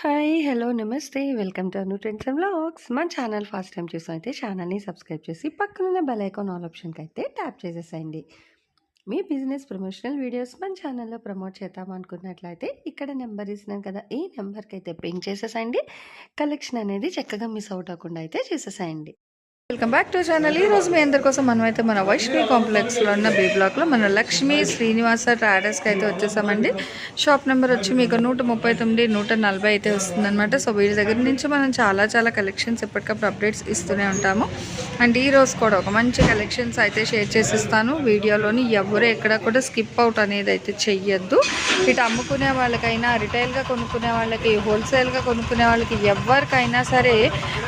Hi! Hello! నమస్తే. Welcome to Anu trends and vlogs. మన channel first time చూసినైతే ఛానల్‌ని subscribe చేసి పక్కనున్న బెల్ ఐకాన్ ఆల్ ఆప్షన్‌కైతే ట్యాప్ చేసేసేయండి. మీ బిజినెస్ ప్రమోషనల్ వీడియోస్ మన ఛానల్‌లో ప్రమోట్ చేద్దామనుకున్నట్లయితే ఇక్కడ నెంబర్ ఇస్తున్నాను కదా! ఈ నెంబర్‌కైతే పింగ్ చేసేసేయండి. కలెక్షన్ అనేది చక్కగా మిస్ అవుట్ అవ్వకుండా అయితే చేసేసేయండి. Welcome back to channel. ఈ రోజు మీ అందరి కోసం మనమైతే మన వైష్ణవి కాంప్లెక్స్లో ఉన్న బి బ్లాక్లో మన లక్ష్మీ శ్రీనివాస ట్రాడర్స్కి అయితే వచ్చేసామండి. షాప్ నెంబర్ వచ్చి మీకు 139, 140 అయితే వస్తుందన్నమాట. సో వీరి దగ్గర నుంచి మనం చాలా కలెక్షన్స్ ఎప్పటికప్పుడు అప్డేట్స్ ఇస్తూనే ఉంటాము. అండ్ ఈ రోజు కూడా ఒక మంచి కలెక్షన్స్ అయితే షేర్ చేసిస్తాను. వీడియోలోని ఎవరు ఎక్కడ కూడా స్కిప్ అవుట్ అనేది అయితే చెయ్యొద్దు. ఇటు అమ్ముకునే వాళ్ళకైనా, రిటైల్గా కొనుక్కునే వాళ్ళకి, హోల్సేల్గా కొనుక్కునే వాళ్ళకి ఎవరికైనా సరే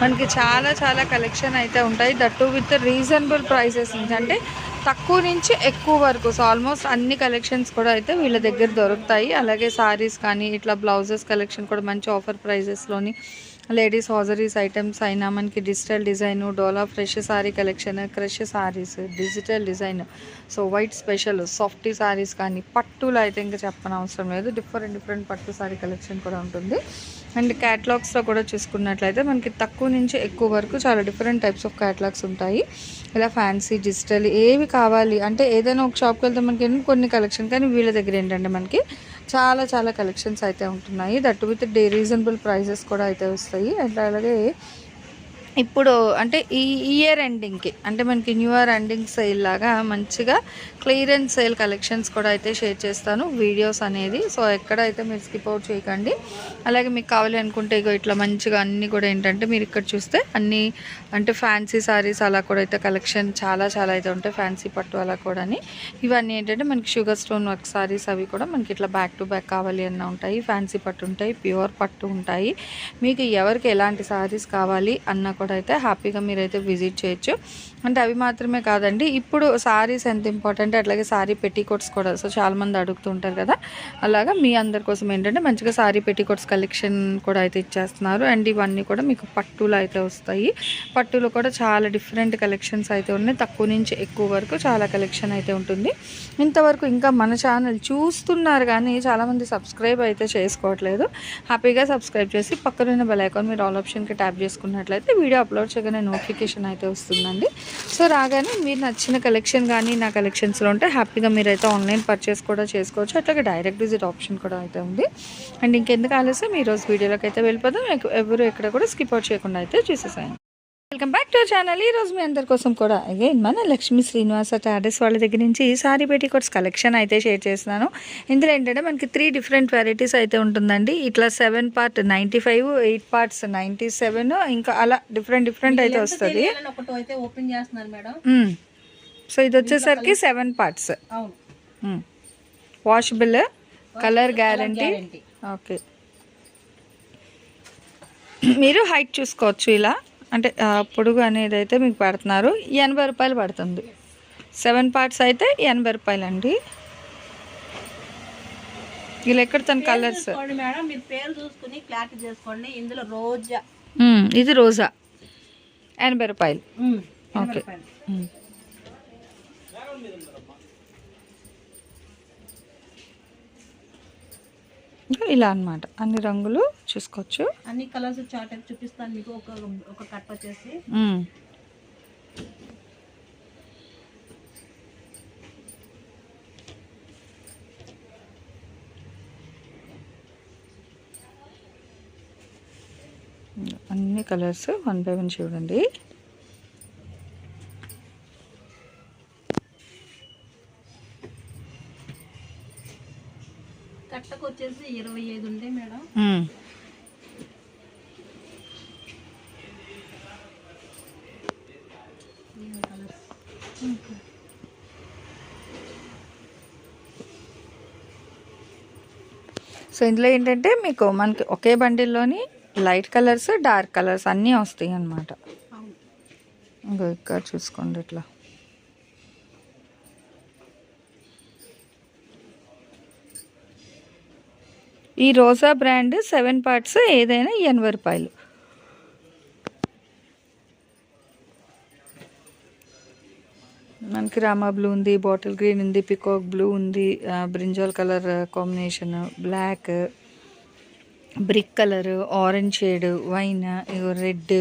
మనకి చాలా కలెక్షన్ అయితే ఉంటాయి. దట్టు విత్ రీజనబుల్ ప్రైసెస్ నుంచి, అంటే తక్కువ నుంచి ఎక్కువ వరకు. సో ఆల్మోస్ట్ అన్ని కలెక్షన్స్ కూడా అయితే వీళ్ళ దగ్గర దొరుకుతాయి. అలాగే సారీస్ కానీ ఇట్లా బ్లౌజెస్ కలెక్షన్ కూడా మంచి ఆఫర్ ప్రైజెస్లోని, లేడీస్ హాజరీస్ ఐటమ్స్ అయినా మనకి డిజిటల్ డిజైన్, డోలా fresh sari collection, crush saris, digital design, so white special softy saris కానీ, పట్టులు అయితే ఇంకా చెప్పనవసరం లేదు. డిఫరెంట్ పట్టు సారీ కలెక్షన్ కూడా ఉంటుంది. అండ్ క్యాటలాగ్స్లో కూడా చూసుకున్నట్లయితే మనకి తక్కువ నుంచి ఎక్కువ వరకు చాలా డిఫరెంట్ టైప్స్ ఆఫ్ క్యాటలాగ్స్ ఉంటాయి. ఇలా ఫ్యాన్సీ, డిజిటల్ ఏవి కావాలి అంటే ఏదైనా ఒక షాప్కి వెళ్తే మనకి కొన్ని కలెక్షన్, కానీ వీళ్ళ దగ్గర ఏంటంటే మనకి చాలా కలెక్షన్స్ అయితే ఉంటున్నాయి. దట్ విత్ రీజనబుల్ ప్రైజెస్ కూడా అయితే వస్తాయి. అండ్ అలాగే ఇప్పుడు అంటే ఈ ఇయర్ ఎండింగ్కి, అంటే మనకి న్యూ ఇయర్ ఎండింగ్ సేల్ లాగా మంచిగా క్లియరెన్స్ సేల్ కలెక్షన్స్ కూడా అయితే షేర్ చేస్తాను వీడియోస్ అనేది. సో ఎక్కడైతే మీరు స్కిప్ అవుట్ చేయకండి. అలాగే మీకు కావాలి అనుకుంటే ఇగో ఇట్లా మంచిగా అన్నీ కూడా ఏంటంటే మీరు ఇక్కడ చూస్తే అన్నీ అంటే ఫ్యాన్సీ సారీస్ అలా కూడా అయితే కలెక్షన్ చాలా అయితే ఉంటాయి. ఫ్యాన్సీ పట్టు అలా కూడా ఇవన్నీ ఏంటంటే మనకి షుగర్ స్టోన్ వర్క్ సారీస్, అవి కూడా మనకి ఇట్లా బ్యాక్ టు బ్యాక్ కావాలి అన్న ఉంటాయి. ఫ్యాన్సీ పట్టు ఉంటాయి, ప్యూర్ పట్టు ఉంటాయి. మీకు ఎవరికి ఎలాంటి సారీస్ కావాలి అన్న కూడా అయితే హ్యాపీగా మీరైతే విజిట్ చేయొచ్చు. అంటే అవి మాత్రమే కాదండి, ఇప్పుడు సారీస్ ఎంత ఇంపార్టెంట్, అట్లాగే సారీ పెట్టికోట్స్ కూడా. సో చాలామంది అడుగుతుంటారు కదా, అలాగా మీ అందరి కోసం ఏంటంటే మంచిగా సారీ పెట్టికోట్స్ కలెక్షన్ కూడా అయితే ఇచ్చేస్తున్నారు. అండ్ ఇవన్నీ కూడా మీకు పట్టులో అయితే వస్తాయి. పట్టులో కూడా చాలా డిఫరెంట్ కలెక్షన్స్ అయితే ఉన్నాయి. తక్కువ నుంచి ఎక్కువ వరకు చాలా కలెక్షన్ అయితే ఉంటుంది. ఇంతవరకు ఇంకా మన ఛానల్ చూస్తున్నారు కానీ చాలామంది సబ్స్క్రైబ్ అయితే చేసుకోవట్లేదు. హ్యాపీగా సబ్స్క్రైబ్ చేసి పక్కనున్న బెల్ ఐకాన్ మీరు ఆల్ ఆప్షన్కి ట్యాప్ చేసుకున్నట్లయితే వీడియో అప్లోడ్ చేయగానే నోటిఫికేషన్ అయితే వస్తుందండి. సో రాగానే మీరు నచ్చిన కలెక్షన్ కానీ నా కలెక్షన్స్లో ఉంటే హ్యాపీగా మీరైతే ఆన్లైన్ పర్చేస్ కూడా చేసుకోవచ్చు. అట్లాగే డైరెక్ట్ విజిట్ ఆప్షన్ కూడా అయితే ఉంది. అండ్ ఇంకెందుకు ఆలస్యం ఈరోజు వీడియోలోకి అయితే వెళ్ళిపోదాం. ఎవరు ఎక్కడ కూడా స్కిప్ అవుట్ చేయకుండా అయితే చూసేసాను. Welcome back to channel. ఈ రోజు మీ అందరి కోసం కూడా అగైన్ మన లక్ష్మీ శ్రీనివాస ట్రాడర్స్ వాళ్ళ దగ్గర నుంచి సారీ పెట్టికోట్స్ కలెక్షన్ అయితే షేర్ చేస్తున్నాను. ఇందులో ఏంటంటే మనకి 3 డిఫరెంట్ వెరైటీస్ అయితే ఉంటుందండి. ఇట్లా 7 పార్ట్ 95, 8 పార్ట్స్ 97, ఇంకా అలా డిఫరెంట్ అయితే వస్తుంది. సో ఇది వచ్చేసరికి 7 parts, washable, colour guarantee. Okay, మీరు హైట్ చూసుకోవచ్చు. ఇలా అంటే పొడుగు అనేది అయితే మీకు పెడుతున్నారు. 80 రూపాయలు పడుతుంది. 7 పార్ట్స్ అయితే 80 రూపాయలు అండి. ఇలా ఎక్కడ తన కలర్స్, ఇది రోజా 80 రూపాయలు. ఓకే, ఇలా అన్నమాట. అన్ని రంగులు చూసుకోవచ్చు, అన్ని కలర్స్ చార్ట్ చూపిస్తాను మీకు. ఒక కట్ వచ్చేసి అన్ని కలర్స్ 1 by 1 చూడండి. కట్టకు వచ్చేసి 25 ఉంటాయి మేడం. సో ఇందులో ఏంటంటే మీకు మనకి ఒకే బండిల్లోని లైట్ కలర్స్, డార్క్ కలర్స్ అన్నీ వస్తాయి అన్నమాట. ఇంకా ఇక్కడ చూసుకోండి ఇట్లా. ఈ రోజా బ్రాండ్ 7 పార్ట్స్ ఏదైనా 80 రూపాయలు. మనకి రామా బ్లూ ఉంది, బాటిల్ గ్రీన్ ఉంది, పికాక్ బ్లూ ఉంది, brinjal colour combination, black, brick colour, orange shade, wine, ego red,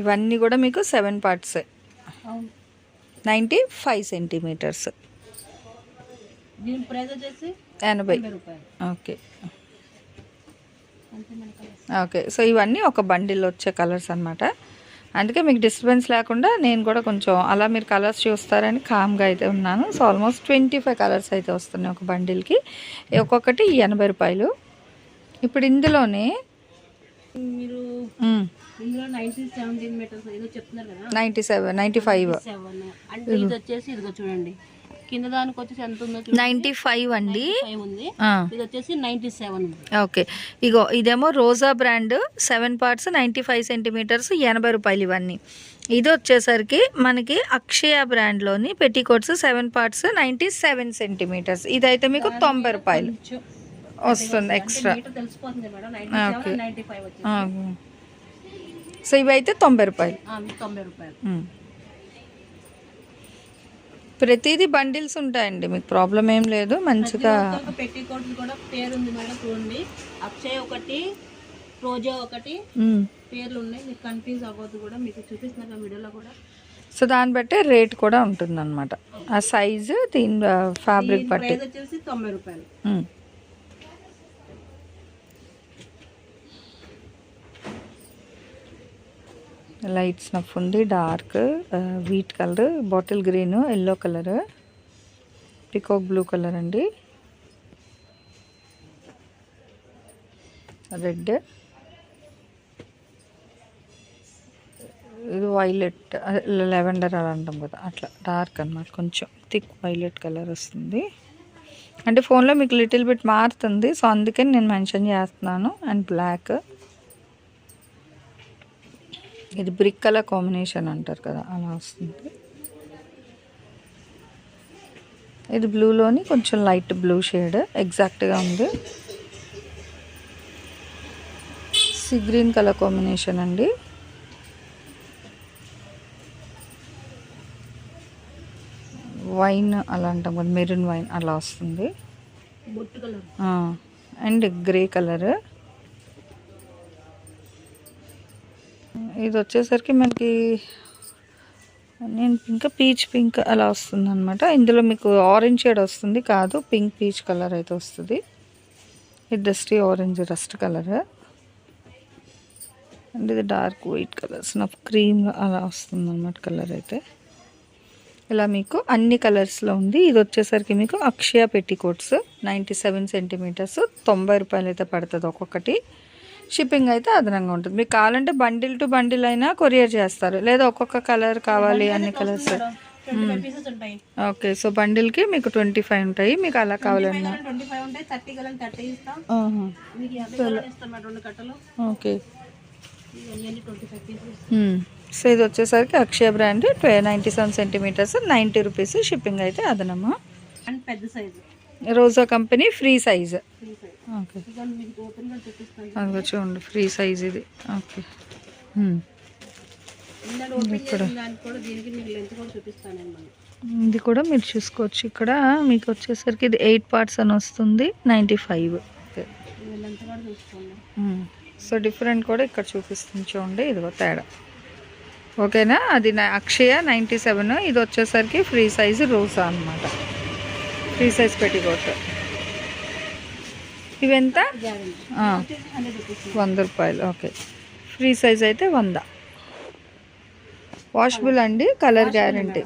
ఇవన్నీ కూడా మీకు 7 పార్ట్స్, 95 సెంటీమీటర్స్, దీని ప్రైస్ వచ్చేసి 80. రూపాయలు. ఓకే అంతే మనకి. ఓకే, సో ఇవన్నీ ఒక బండిల్ వచ్చే కలర్స్ అనమాట. అందుకే మీకు డిస్టర్బెన్స్ లేకుండా నేను కూడా కొంచెం అలా మీరు కలర్స్ చూస్తారని కామ్గా అయితే ఉన్నాను. సో ఆల్మోస్ట్ 25 కలర్స్ అయితే వస్తున్నాయి ఒక బండిల్కి. ఒక్కొక్కటి 80 రూపాయలు. ఇప్పుడు ఇందులోనే మీరు ఇందులో 17 మీటర్స్ ఏదో చెప్తున్నారు కదా, 97, 95, 7 అంటే ఇది వచ్చేసి ఇదిగో చూడండి, కింద దానికి వచ్చేసి ఎంత ఉందో 95 అండి. 95 ఉంది, ఇది వచ్చేసి 97 ఉంది. ఓకే, ఇగో ఇదేమో రోజా బ్రాండ్ 7 పార్ట్స్ 95 సెంటీమీటర్స్ 80 రూపాయలు ఇవన్నీ. ఇది వచ్చేసరికి మనకి అక్షయ బ్రాండ్లోని పెట్టికోట్స్ 7 పార్ట్స్ 97 సెంటీమీటర్స్. ఇదైతే మీకు 90 రూపాయలు వస్తుంది ఎక్స్ట్రా. తెలిసిపోతుంది మేడం, 97, 95 వచ్చేసి. సో ఇవైతే 90 రూపాయలు. 90 రూపాయలు. ప్రతిదీ బండిల్స్ ఉంటాయండి, మీకు ప్రాబ్లం ఏం లేదు. మంచిగా పెట్టికోట్ కూడా పేరు ఉంది మేడం, చూడండి. అక్షయ్ ఒకటి, రోజా ఒకటి పేర్లు ఉన్నాయి, మీకు కన్ఫ్యూజ్ అవ్వద్దు కూడా. మీకు చూపిస్తున్నారు వీడియోలో కూడా. సో దాన్ని బట్టి రేట్ కూడా ఉంటుంది అనమాట, ఆ సైజు దీని ఫ్యాబ్రిక్ బట్టి. ప్రైస్ వచ్చేసి 90 రూపాయలు. లైట్ స్నఫ్ ఉంది, dark wheat colour, bottle green, yellow colour, peacock blue colour అండి, రెడ్, ఇది వైలెట్, లెవెండర్ అలా అంటాం కదా, అట్లా డార్క్ అన్నమాట, కొంచెం థిక్ వైలెట్ కలర్ వస్తుంది. అంటే ఫోన్లో మీకు లిటిల్ బిట్ మారుతుంది, సో అందుకని నేను మెన్షన్ చేస్తున్నాను. అండ్ బ్లాక్, ఇది బ్రిక్ కలర్ కాంబినేషన్ అంటారు కదా, అలా వస్తుంది. ఇది బ్లూలోని కొంచెం లైట్ బ్లూ షేడ్ ఎగ్జాక్ట్గా ఉంది. సీ గ్రీన్ కలర్ కాంబినేషన్ అండి. వైన్ అలా అంటాం కదా, మెరూన్ వైన్ అలా వస్తుంది. And grey colour. ఇది వచ్చేసరికి మనకి నేను ఇంకా పీచ్ పింక్ అలా వస్తుంది అనమాట. ఇందులో మీకు ఆరెంజ్ షేడ్ వస్తుంది కాదు, పింక్ పీచ్ కలర్ అయితే వస్తుంది. ఇది dusty orange rust colour. And ఇది dark white colour, snuff cream అలా వస్తుంది అనమాట కలర్ అయితే. ఇలా మీకు అన్ని కలర్స్లో ఉంది. ఇది వచ్చేసరికి మీకు అక్షయ పెట్టికోట్స్ 97 సెంటీమీటర్స్ 90 రూపాయలు అయితే పడుతుంది ఒక్కొక్కటి. షిప్పింగ్ అయితే అదనంగా ఉంటుంది. మీకు కావాలంటే బండిల్ టు బండిల్ అయినా కొరియర్ చేస్తారు, లేదా ఒక్కొక్క కలర్ కావాలి అన్ని కలర్స్. ఓకే, సో బండిల్కి మీకు 25 ఉంటాయి, మీకు అలా కావాలన్నా. ఓకే, సో ఇది వచ్చేసరికి అక్షయ బ్రాండ్ 97 సెంటీమీటర్స్ 90 రూపీస్. షిప్పింగ్ అయితే అదనమా. అండ్ పెద్ద సైజు రోజా కంపెనీ ఫ్రీ సైజ్. ఓకే, అది చూడండి ఫ్రీ సైజ్ ఇది. ఓకే, ఇది కూడా మీరు చూసుకోవచ్చు. ఇక్కడ మీకు వచ్చేసరికి ఇది 8 పార్ట్స్ అని వస్తుంది, 95. ఓకే, సో డిఫరెంట్ కూడా ఇక్కడ చూపిస్తుంది చూడండి, ఇదిగో తేడా. ఓకేనా, అది అక్షయ 97, ఇది వచ్చేసరికి ఫ్రీ సైజ్ రోజా అనమాట, ఫ్రీ సైజ్ పెట్టికోట్. ఇవి ఎంత? 100 రూపాయలు. ఓకే, ఫ్రీ సైజ్ అయితే 100. వాషబుల్ అండి, కలర్ గ్యారంటీ.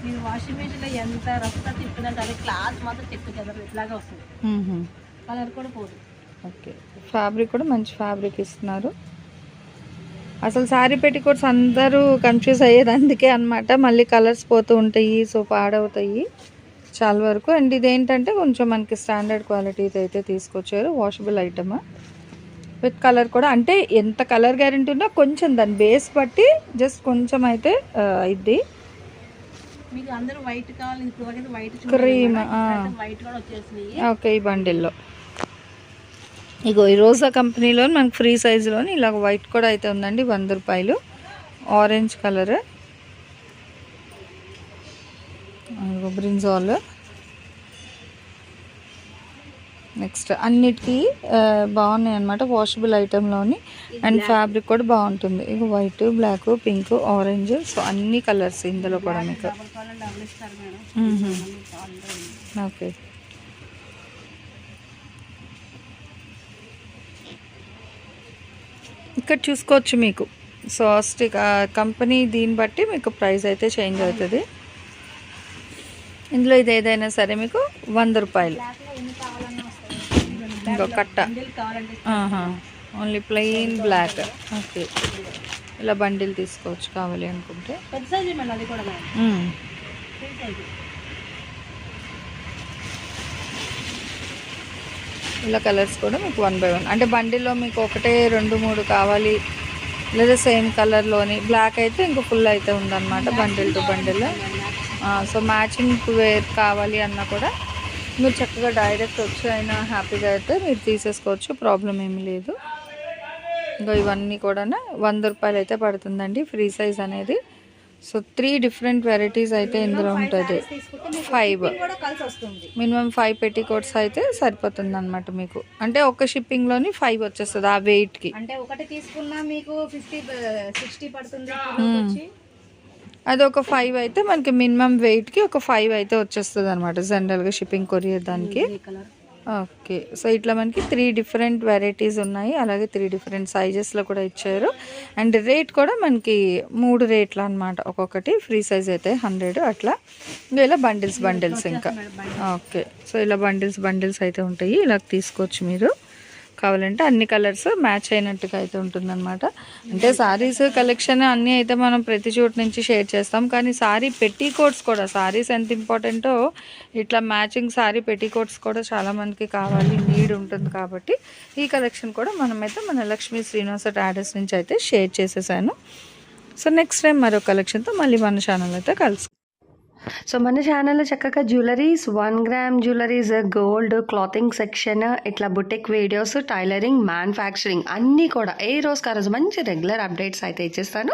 మీరు వాషింగ్ మెషిన్లో ఎంత రఫ్గా తిప్పినంటే అది క్లాత్ మాత్రం చెక్ చెదరు ఇట్లాగా వస్తుంది, కలర్ కూడా పోదు. ఓకే, ఫ్యాబ్రిక్ కూడా మంచి ఫ్యాబ్రిక్ ఇస్తున్నారు. అసలు శారీ పెట్టికోట్స్ అందరూ కన్ఫ్యూజ్ అయ్యేది అందుకే అనమాట, మళ్ళీ కలర్స్ పోతూ ఉంటాయి, సో పాడవుతాయి చాలా వరకు. అండ్ ఇదేంటంటే కొంచెం మనకి స్టాండర్డ్ క్వాలిటీ అయితే తీసుకొచ్చారు. వాషబుల్ ఐటమ్ విత్ కలర్ కూడా, అంటే ఎంత కలర్ గ్యారెంటీ ఉన్నా కొంచెం దాని బేస్ బట్టి జస్ట్ కొంచెం అయితే ఇది. మీకు అందరూ వైట్ కావాలి, ఇప్పుడు వైట్ క్రీమ్. వైట్ కూడా వచ్చేసినాయి. ఓకే, ఈ బండిల్లో ఇగో ఈ రోజా కంపెనీలో మనకు ఫ్రీ సైజులో ఇలా వైట్ కూడా అయితే ఉందండి, 100 రూపాయలు. Orange colour, brinjal. నెక్స్ట్ అన్నిటికీ బాగున్నాయి అనమాట, వాషబుల్ ఐటెంలోని. అండ్ ఫ్యాబ్రిక్ కూడా బాగుంటుంది. ఇక white, black, pink, orange, so అన్ని కలర్స్ ఇందులో కూడా మీకు. ఓకే, ఇక్కడ చూసుకోవచ్చు మీకు స్వాస్టిక్ కంపెనీ, దీన్ని బట్టి మీకు ప్రైస్ అయితే చేంజ్ అవుతుంది. ఇందులో ఇది ఏదైనా సరే మీకు 100 రూపాయలు. ఇంకో కట్ట ఓన్లీ ప్లెయిన్ బ్లాక్. ఓకే, ఇలా బండిల్ తీసుకోవచ్చు కావాలి అనుకుంటే. ఇలా కలర్స్ కూడా మీకు 1 by 1, అంటే బండిల్లో మీకు 1, 2, 3 కావాలి, లేదా సేమ్ కలర్లోని. బ్లాక్ అయితే ఇంకో ఫుల్ అయితే ఉందన్నమాట bundle to bundle. So matching wear కావాలి అన్నా కూడా మీరు చక్కగా డైరెక్ట్ వచ్చి అయినా హ్యాపీగా అయితే మీరు తీసేసుకోవచ్చు, ప్రాబ్లం ఏమీ లేదు. ఇంకా ఇవన్నీ కూడా 100 రూపాయలు అయితే పడుతుందండి ఫ్రీ సైజ్ అనేది. సో 3 డిఫరెంట్ వెరైటీస్ అయితే ఇందులో ఉంటుంది. 5 మినిమం 5 పెట్టికోట్స్ అయితే సరిపోతుంది అనమాట మీకు. అంటే ఒక షిప్పింగ్లోని 5 వచ్చేస్తుంది ఆ వెయిట్కి. అంటే ఒకటి తీసుకున్నా మీకు 50-60 పడుతుంది. అది ఒక 5 అయితే మనకి మినిమం వెయిట్కి ఒక 5 అయితే వచ్చేస్తుంది అనమాట జనరల్గా షిప్పింగ్ కొరియర్ దానికి. ఓకే, సో ఇట్లా మనకి 3 డిఫరెంట్ వెరైటీస్ ఉన్నాయి, అలాగే 3 డిఫరెంట్ సైజెస్లో కూడా ఇచ్చారు. అండ్ రేట్ కూడా మనకి 3 రేట్లు అనమాట. ఒక్కొక్కటి ఫ్రీ సైజ్ అయితే 100 అట్లా. ఇలా బండిల్స్ ఇంకా. ఓకే, సో ఇలా బండిల్స్ అయితే ఉంటాయి, ఇలా తీసుకోవచ్చు మీరు కావాలంటే. అన్ని కలర్స్ మ్యాచ్ అయినట్టుగా అయితే ఉంటుందన్నమాట. అంటే సారీస్ కలెక్షన్ అన్నీ అయితే మనం ప్రతి చోటు నుంచి షేర్ చేస్తాం, కానీ సారీ పెట్టికోట్స్ కూడా, సారీస్ ఎంత ఇంపార్టెంటో ఇట్లా మ్యాచింగ్ సారీ పెట్టికోట్స్ కూడా చాలామందికి కావాలి, నీడ్ ఉంటుంది. కాబట్టి ఈ కలెక్షన్ కూడా మనమైతే మన లక్ష్మీ శ్రీనివాస ట్రేడర్స్ నుంచి అయితే షేర్ చేసేసాను. సో నెక్స్ట్ టైం మరో కలెక్షన్తో మళ్ళీ మన ఛానల్ అయితే కలుసు. సో మన ఛానల్లో చక్కగా jewelleries, 1 gram jewelleries, gold, clothing section, ఇట్లా బుటిక్ వీడియోస్, టైలరింగ్, మ్యానుఫ్యాక్చరింగ్ అన్నీ కూడా ఏ రోజుకి ఆ రోజు మంచి రెగ్యులర్ అప్డేట్స్ అయితే ఇచ్చేస్తాను.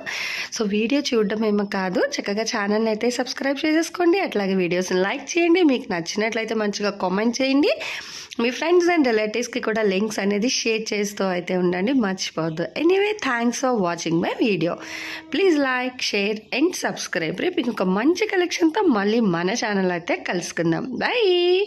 సో వీడియో చూడడం ఏమో కాదు, చక్కగా ఛానల్ని అయితే సబ్స్క్రైబ్ చేసేసుకోండి. అట్లాగే వీడియోస్ని లైక్ చేయండి, మీకు నచ్చినట్లయితే మంచిగా కామెంట్ చేయండి. మీ ఫ్రెండ్స్ అండ్ రిలేటివ్స్కి కూడా లింక్స్ అనేది షేర్ చేస్తూ అయితే ఉండండి, మర్చిపోవద్దు. Anyway, thanks for watching my video. Please like, share and subscribe. రేపు ఇంకొక మంచి కలెక్షన్తో మళ్ళీ మన ఛానల్ అయితే కలుసుకుందాం. బాయ్.